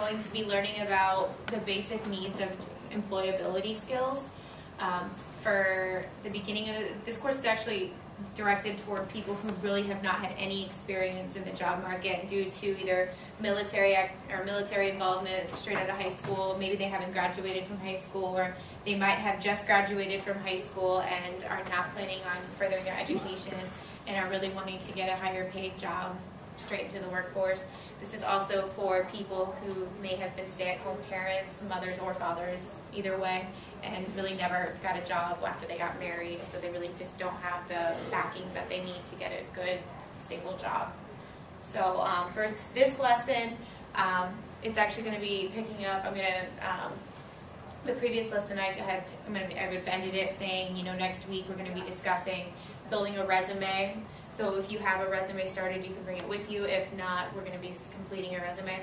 going to be learning about the basic needs of employability skills. For the beginning of this course is actually directed toward people who really have not had any experience in the job market due to either military involvement straight out of high school. Maybe they haven't graduated from high school, or they might have just graduated from high school and are not planning on furthering their education and are really wanting to get a higher paid job straight into the workforce. This is also for people who may have been stay-at-home parents, mothers or fathers, either way, and really never got a job after they got married, so they really just don't have the backings that they need to get a good, stable job. So for this lesson, it's actually going to be picking up, the previous lesson I would ended it saying, next week we're going to be discussing building a resume. So if you have a resume started, you can bring it with you. If not, we're going to be completing your resume.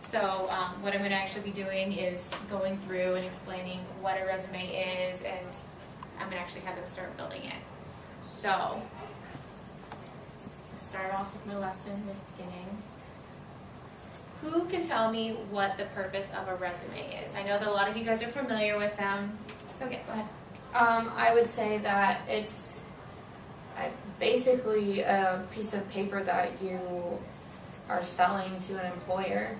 So what I'm going to actually be doing is going through and explaining what a resume is, and I'm going to actually have them start building it. So I'll start off with my lesson in the beginning. Who can tell me what the purpose of a resume is? I know that a lot of you guys are familiar with them. So go ahead. I would say that it's basically a piece of paper that you are selling to an employer.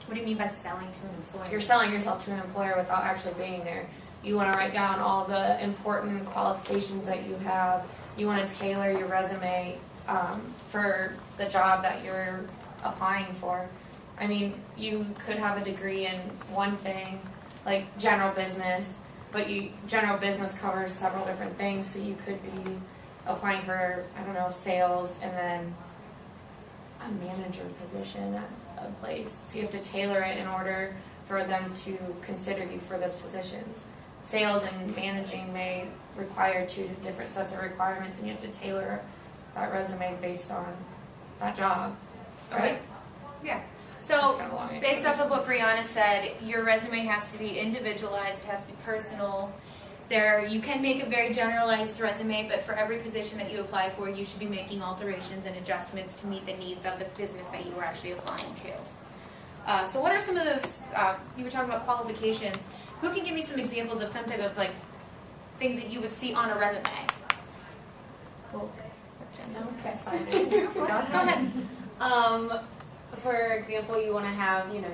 What do you mean by selling to an employer? You're selling yourself to an employer without actually being there. You want to write down all the important qualifications that you have. You want to tailor your resume for the job that you're applying for. I mean, you could have a degree in one thing, like general business, but general business covers several different things, so you could be applying for, sales and then a manager position at a place. So you have to tailor it in order for them to consider you for those positions. Sales and managing may require two different sets of requirements, and you have to tailor that resume based on that job, right? Okay. Yeah. So based off of what Brianna said, your resume has to be individualized, it has to be personal. You can make a very generalized resume, but for every position that you apply for, you should be making alterations and adjustments to meet the needs of the business that you were actually applying to. So what are some of those, you were talking about qualifications. Who can give me some examples of some type of things that you would see on a resume? Well, that's fine. Go ahead. For example, you want to have, your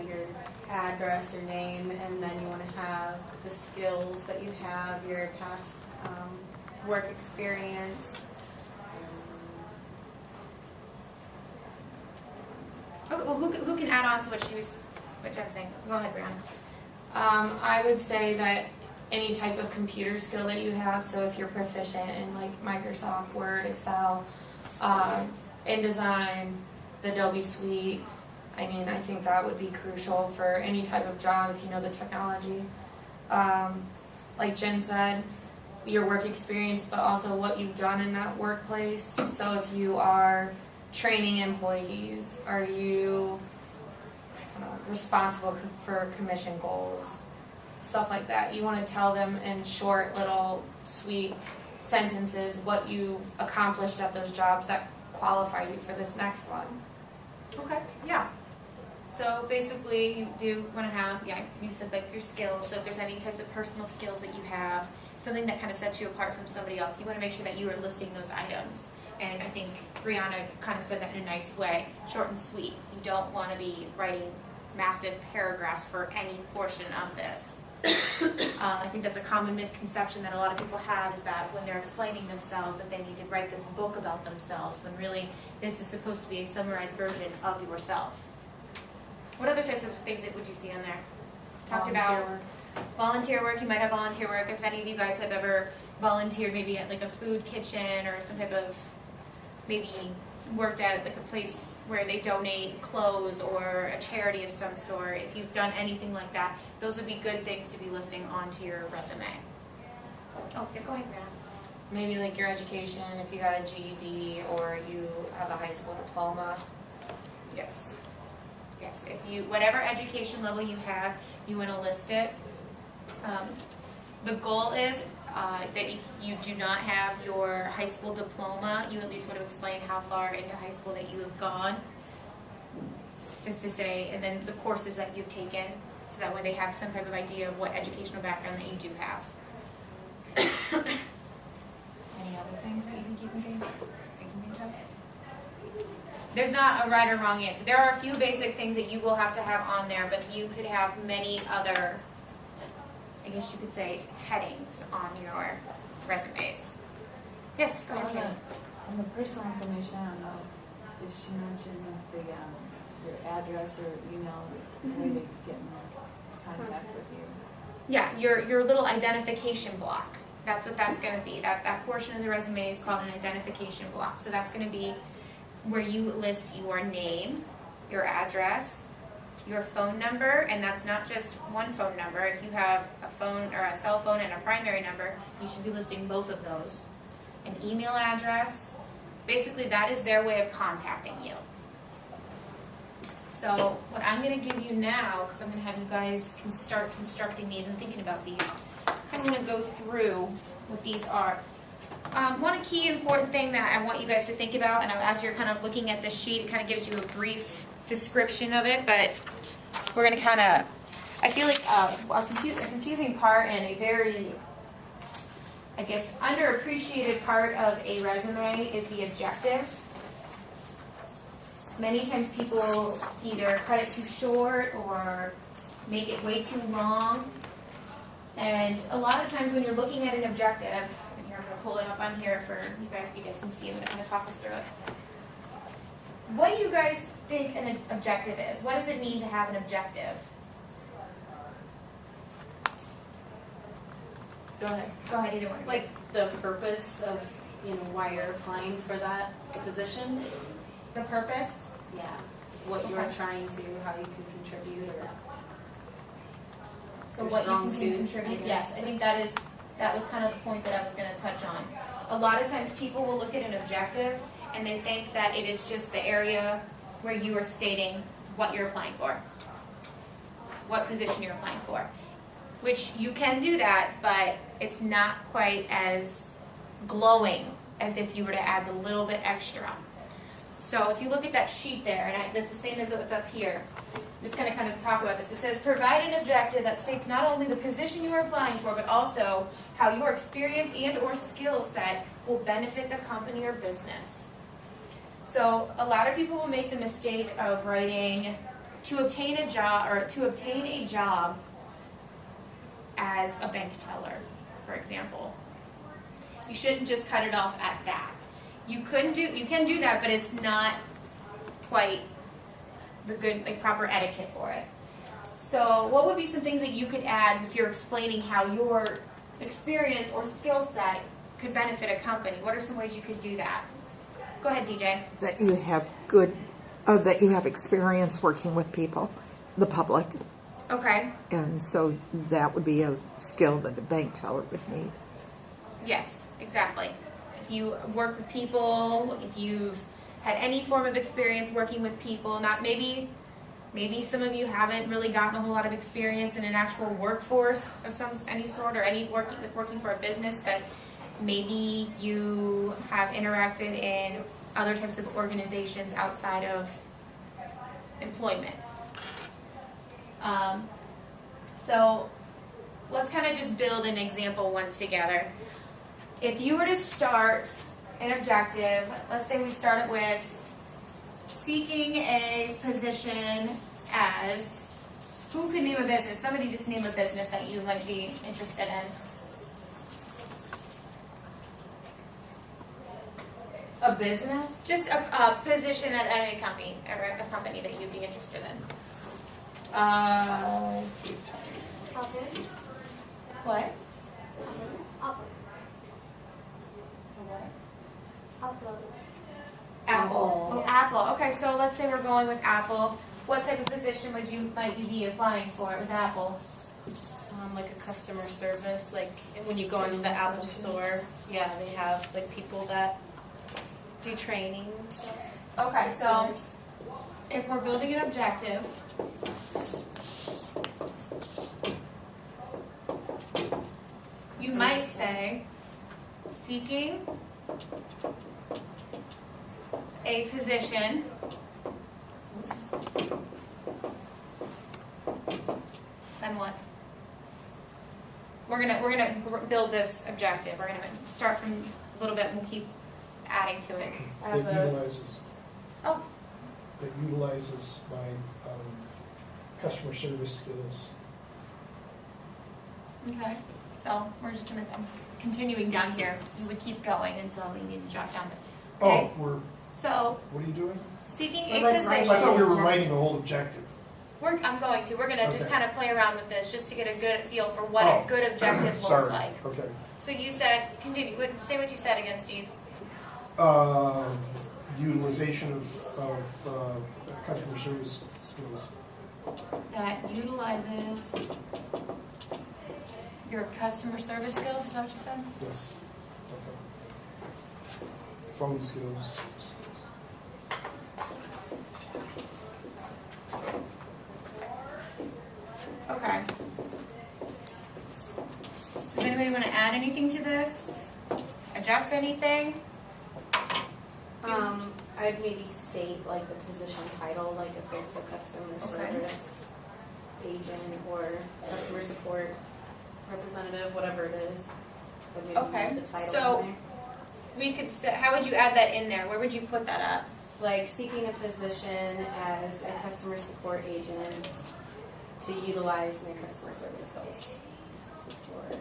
address, your name, and then you want to have the skills that you have, your past work experience. Well, who can add on to what Jen's saying? Go ahead, Brianna. I would say that any type of computer skill that you have, so if you're proficient in Microsoft Word, Excel, InDesign, the Adobe Suite, I think that would be crucial for any type of job if you know the technology. Like Jen said, your work experience, but also what you've done in that workplace. So if you are training employees, are you responsible for commission goals? Stuff like that. You want to tell them in short, little, sweet sentences what you accomplished at those jobs that qualify you for this next one. Okay, yeah. So basically you do want to have, you said your skills, so if there's any types of personal skills that you have, something that kind of sets you apart from somebody else, you want to make sure that you are listing those items. And I think Brianna kind of said that in a nice way, short and sweet. You don't want to be writing massive paragraphs for any portion of this. I think that's a common misconception that a lot of people have, is that when they're explaining themselves that they need to write this book about themselves, when really this is supposed to be a summarized version of yourself. What other types of things would you see on there? Talked about volunteer work. You might have volunteer work. If any of you guys have ever volunteered maybe at a food kitchen or some type of, maybe worked at a place where they donate clothes or a charity of some sort, if you've done anything like that, those would be good things to be listing onto your resume. Oh, yeah, go ahead, Brianna. Maybe your education, if you got a GED or you have a high school diploma. Yes. Yes, whatever education level you have, you want to list it. The goal is that if you do not have your high school diploma, you at least want to explain how far into high school that you have gone. just to say, and then the courses that you've taken, so that way they have some type of idea of what educational background that you do have. Any other things that you think you can think of? There's not a right or wrong answer. There are a few basic things that you will have to have on there, but you could have many other, I guess you could say, headings on your resumes. Yes, go ahead, Tammy. On the personal information, I don't know if she mentioned the, your address or email, way to get in contact with you. Yeah, your little identification block. That's what that's going to be. That portion of the resume is called an identification block. So that's going to be where you list your name, your address, your phone number, and that's not just one phone number. If you have a phone or a cell phone and a primary number, you should be listing both of those. An email address, basically that is their way of contacting you. So what I'm going to give you now, because I'm going to have you guys start constructing these and thinking about these, I'm going to go through what these are. One key important thing that I want you guys to think about, and as you're kind of looking at this sheet, it kind of gives you a brief description of it, but we're going to kind of, I feel like a confusing part and a very, I guess, underappreciated part of a resume is the objective. Many times people either cut it too short or make it way too long. And a lot of times when you're looking at an objective, and here I'm going to pull it up on here for you guys can see, I'm going to kind of talk us through it. What do you guys think an objective is? What does it mean to have an objective? Go ahead. Go ahead, either one. Like the purpose of, why you're applying for that position? The purpose? Yeah. What you're trying to, how you can contribute or So your what you strong can suit, contribute, I yes, guess. I think that was kind of the point that I was going to touch on. A lot of times people will look at an objective and they think that it is just the area where you are stating what you're applying for, what position you're applying for, which you can do that, but it's not quite as glowing as if you were to add the little bit extra. So if you look at that sheet there, and that's the same as what's up here, I'm just going to kind of talk about this. It says, provide an objective that states not only the position you are applying for, but also how your experience and or skill set will benefit the company or business. So a lot of people will make the mistake of writing to obtain a job as a bank teller, for example. You shouldn't just cut it off at that. You can do that, but it's not quite the good, proper etiquette for it. So what would be some things that you could add if you're explaining how your experience or skill set could benefit a company? What are some ways you could do that? Go ahead, DJ. That you have that you have experience working with people, the public, Okay. and so that would be a skill that a bank teller would need. Yes, exactly. If you work with people, if you've had any form of experience working with people, not maybe some of you haven't really gotten a whole lot of experience in an actual workforce of any sort or any working for a business, but maybe you have interacted in other types of organizations outside of employment. So let's kind of just build an example one together. If you were to start an objective, let's say we start it with seeking a position as, who could name a business? Somebody just name a business that you might be interested in. A business? Just a position at any company, or a company that you'd be interested in. What? Apple. Oh, Apple. Okay, so let's say we're going with Apple. What type of position might you be applying for with Apple? like a customer service, like when you go into the Apple store, yeah, they have like people that do trainings. Okay, so if we're building an objective, you might say, seeking a position Then what? We're gonna build this objective. We're gonna start from a little bit and we'll keep adding to it as That a. utilizes, Oh, that utilizes my customer service skills. okay. So we're just gonna, I'm continuing down here. You would keep going until we need to drop down to. Okay. Oh, So what are you doing? seeking We're a like I position. thought we were writing the whole objective. We're gonna just Okay. kind of play around with this just to get a good feel for what Oh. a good objective looks Sorry. like. Okay. So you said, continue, say what you said again, Steve. Utilization of customer service skills. That utilizes your customer service skills, is that what you said? Yes. Okay. Phone skills. Okay. Does anybody want to add anything to this? Adjust anything? I'd maybe state like the position title, like if it's a customer Okay. service agent or customer support representative, whatever it is. But maybe Okay, use the title so- in there. We could say, how would you add that in there? Where would you put that up? Like seeking a position as a customer support agent to utilize my customer service skills. Or,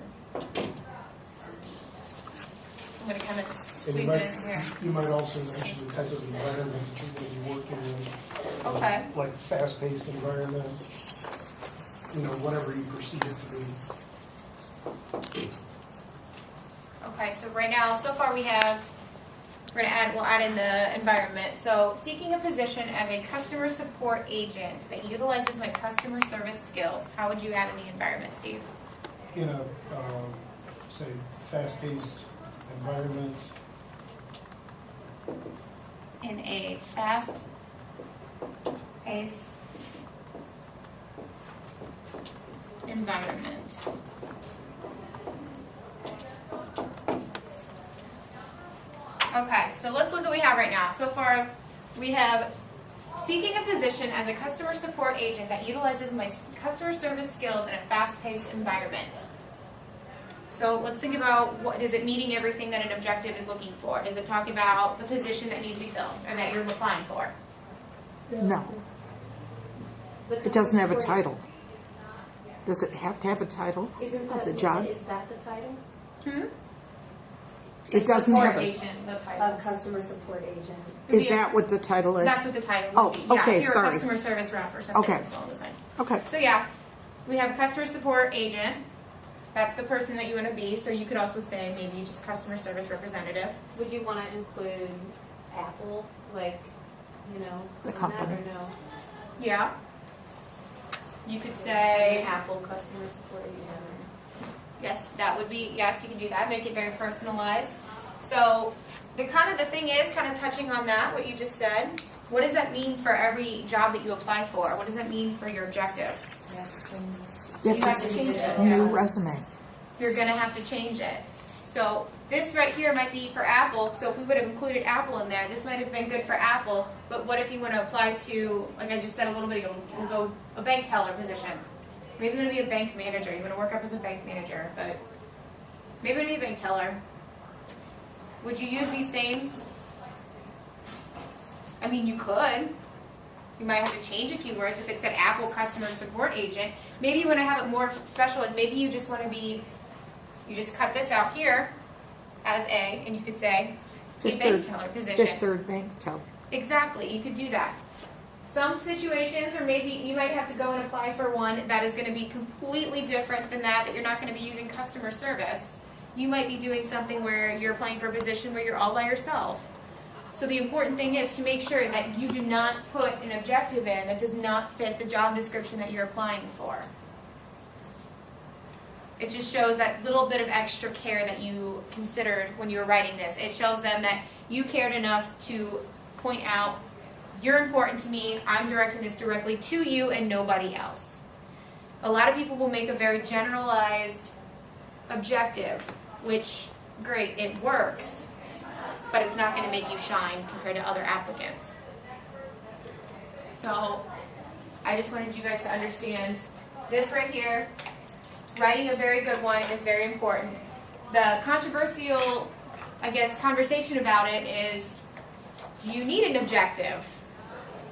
I'm gonna kind of And squeeze it in here. you might also mention the type of environment that you're going to be working in. Okay. Like fast-paced environment, whatever you perceive it to be. Okay, so right now, so far we'll add in the environment. So seeking a position as a customer support agent that utilizes my customer service skills. How would you add in the environment, Steve? In a, say, fast-paced environment. In a fast paced environment. Okay, so let's look at what we have right now. So far, we have seeking a position as a customer support agent that utilizes my customer service skills in a fast-paced environment. So let's think about is it meeting everything that an objective is looking for? Does it talk about the position that needs to be filled or that you're applying for? No, The it doesn't have a customer support- title. Does it have to have a title Isn't of that the job? Is that the title? It doesn't have Support a, agent, the A title. customer support agent. is that what the title is? That's what the title Oh, would be. Yeah, okay, if you're sorry. a customer service rep or something Okay. along those lines. Okay, So yeah, we have customer support agent. That's the person that you want to be. So you could also say maybe just customer service representative. Would you want to include Apple, like, The on that, company. or no? Yeah. You could As an say Apple customer support agent. yes. That would be yes. You can do that. Make it very personalized. So the thing is kind of touching on that what you just said. What does that mean for every job that you apply for? What does that mean for your objective? you You have have to change it. to, new resume. You're gonna have to change it. So this right here might be for Apple. So if we would have included Apple in there, this might have been good for Apple. But what if you want to apply to, like I just said a little bit ago, we'll go a bank teller position. Maybe you want to be a bank manager. You want to work up as a bank manager, but maybe you want to be a bank teller. Would you use these same? I mean, you could. You might have to change a few words if it said Apple customer support agent. Maybe you want to have it more special. Like maybe you just want to be, you just cut this out here as A, and you could say a Fifth bank Third- teller position. Fifth Third Bank teller. Exactly, you could do that. Some situations, or maybe you might have to go and apply for one that is going to be completely different than that you're not going to be using customer service. You might be doing something where you're applying for a position where you're all by yourself. So the important thing is to make sure that you do not put an objective in that does not fit the job description that you're applying for. It just shows that little bit of extra care that you considered when you were writing this. It shows them that you cared enough to point out, you're important to me, I'm directing this directly to you and nobody else. A lot of people will make a very generalized objective, which, great, it works, but it's not going to make you shine compared to other applicants. So I just wanted you guys to understand This right here, writing a very good one is very important. The controversial, I guess, conversation about it is, do you need an objective?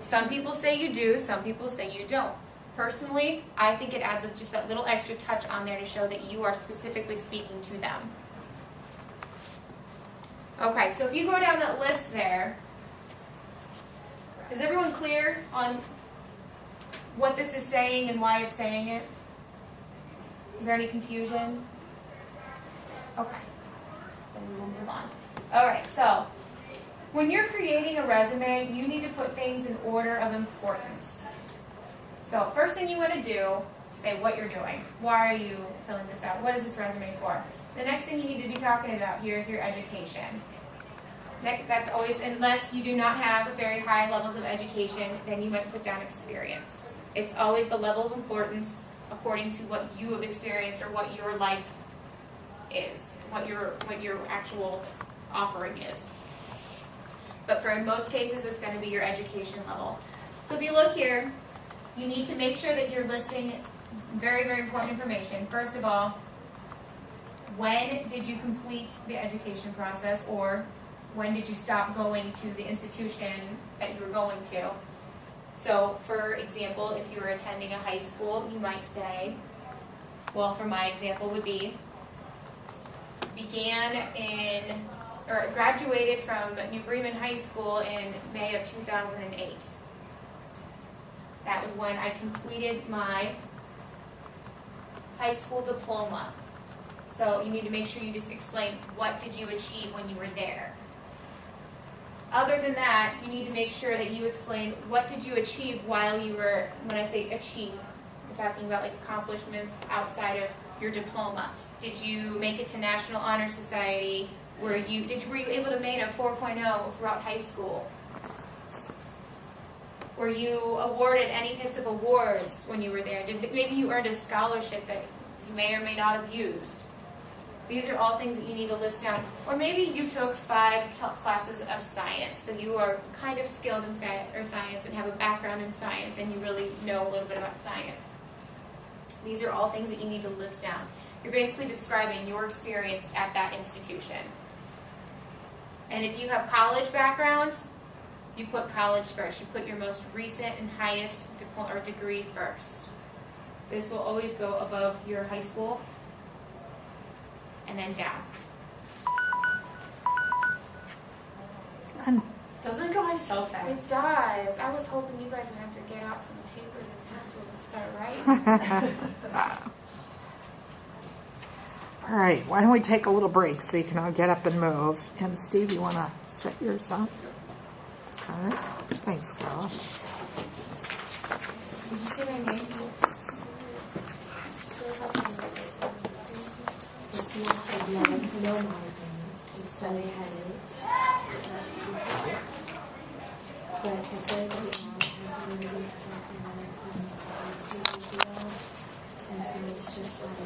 Some people say you do, some people say you don't. Personally, I think it adds just that little extra touch on there to show that you are specifically speaking to them. Okay, so if you go down that list there, is everyone clear on what this is saying and why it's saying it? Is there any confusion? Okay, then we will move on. All right, so when you're creating a resume, you need to put things in order of importance. So first thing you want to do, say what you're doing. Why are you filling this out? What is this resume for? The next thing you need to be talking about here is your education. That's always, unless you do not have very high levels of education, then you might put down experience. It's always the level of importance according to what you have experienced or what your life is, what your actual offering is. But for in most cases, it's going to be your education level. So if you look here, you need to make sure that you're listing very, very important information. First of all, when did you complete the education process, or when did you stop going to the institution that you were going to? So, for example, if you were attending a high school, you might say, well, for my example would be, graduated from New Bremen High School in May of 2008. That was when I completed my high school diploma. So you need to make sure you just explain what did you achieve when you were there. Other than that, you need to make sure that you explain what did you achieve while you were, when I say achieve, I'm talking about like accomplishments outside of your diploma. Did you make it to National Honor Society? Were you able to maintain a 4.0 throughout high school? Were you awarded any types of awards when you were there? Maybe you earned a scholarship that you may or may not have used. These are all things that you need to list down. Or maybe you took 5 classes of science, so you are kind of skilled in science and have a background in science, and you really know a little bit about science. These are all things that you need to list down. You're basically describing your experience at that institution. And if you have college background, you put college first. You put your most recent and highest diploma or degree first. This will always go above your high school and then down. Doesn't go by so fast. It does. I was hoping you guys would have to get out some papers and pencils and start writing. All right, why don't we take a little break so you can all get up and move. And Steve, you want to set yours up? All right. Thanks, Karla. Did you see my name? No margins, just that it had it. But the third one has really and so it's just like